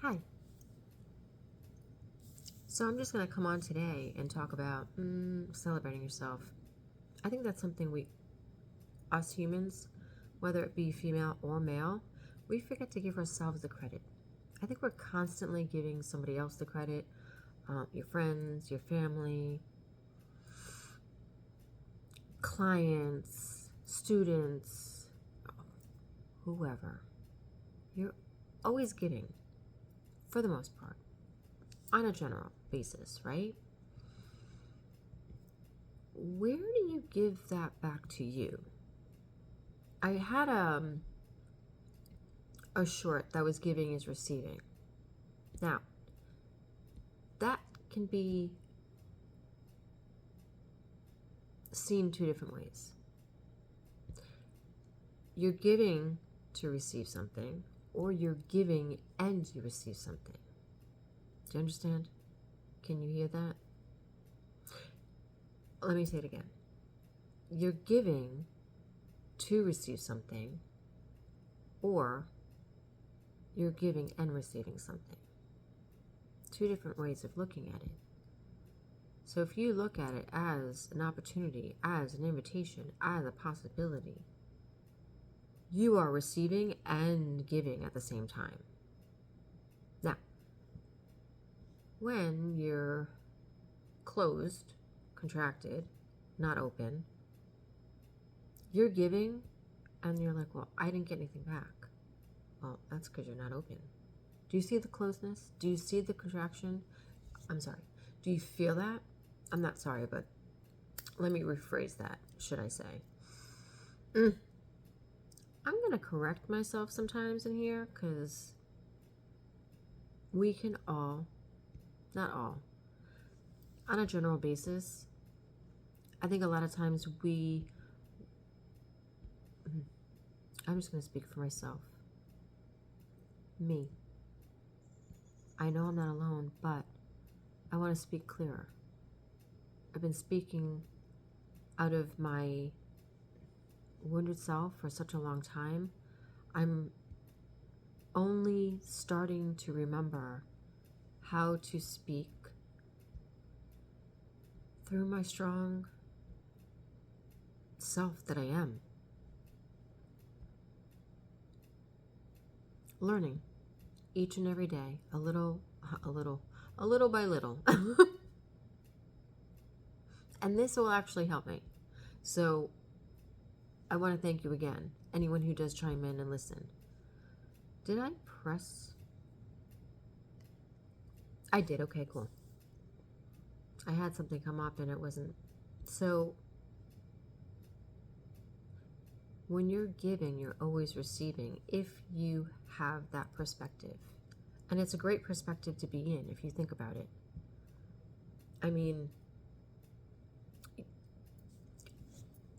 Hi. So I'm just going to come on today and talk about celebrating yourself. I think that's something us humans, whether it be female or male, we forget to give ourselves the credit. I think we're constantly giving somebody else the credit, your friends, your family, clients, students, whoever. You're always giving, for the most part, on a general basis, right? Where do you give that back to you? I had a short that was giving is receiving. Now, that can be seen two different ways. You're giving to receive something, or you're giving and you receive something. Do you understand? Can you hear that? Let me say it again. You're giving to receive something, or you're giving and receiving something. Two different ways of looking at it. So if you look at it as an opportunity, as an invitation, as a possibility, you are receiving and giving at the same time. Now, when you're closed, contracted, not open, you're giving and you're like, well, I didn't get anything back. Well, that's because you're not open. Do you see the closeness? Do you see the contraction? I'm sorry. Do you feel that? I'm not sorry, but let me rephrase that, should I say. I'm going to correct myself sometimes in here because we can all, not all, on a general basis, I think a lot of times I'm just going to speak for myself. Me. I know I'm not alone, but I want to speak clearer. I've been speaking out of my wounded self for such a long time. I'm only starting to remember how to speak through my strong self that I am. Learning each and every day, a little by little. And this will actually help me. So I want to thank you again, anyone who does chime in and listen. Did I press? I did. Okay, cool. I had something come up and it wasn't. So when you're giving, you're always receiving if you have that perspective. And it's a great perspective to be in if you think about it. I mean,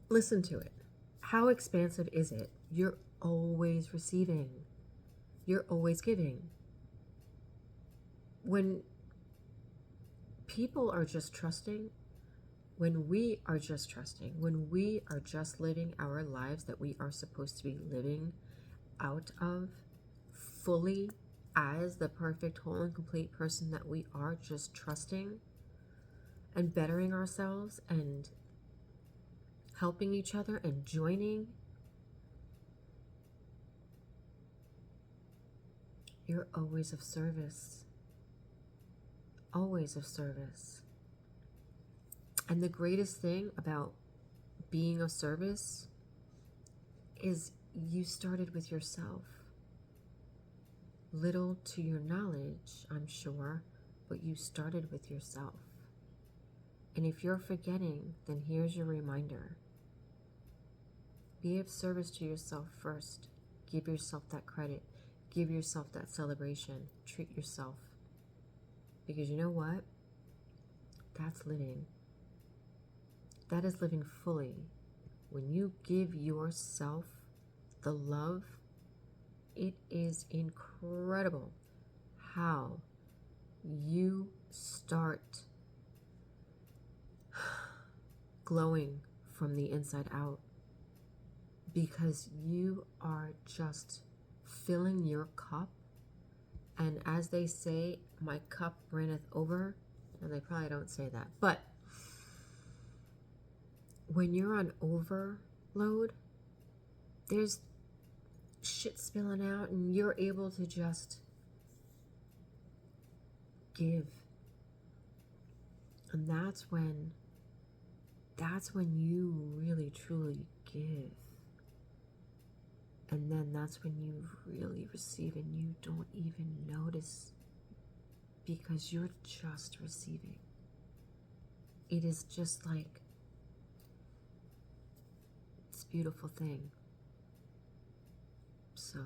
listen to it. How expansive is it? You're always receiving. You're always giving. When people are just trusting, when we are just trusting, when we are just living our lives that we are supposed to be living out of fully as the perfect, whole, and complete person that we are, just trusting and bettering ourselves and helping each other and joining, you're always of service. Always of service. And the greatest thing about being of service is you started with yourself. Little to your knowledge, I'm sure, but you started with yourself. And if you're forgetting, then here's your reminder. Be of service to yourself first. Give yourself that credit. Give yourself that celebration. Treat yourself. Because you know what? That's living. That is living fully. When you give yourself the love, it is incredible how you start glowing from the inside out, because you are just filling your cup And as they say, my cup runneth over. And they probably don't say that. But when you're on overload, there's shit spilling out and you're able to just give. And that's when you really truly give. And then that's when you really receive and you don't even notice because you're just receiving. It is just like this beautiful thing. So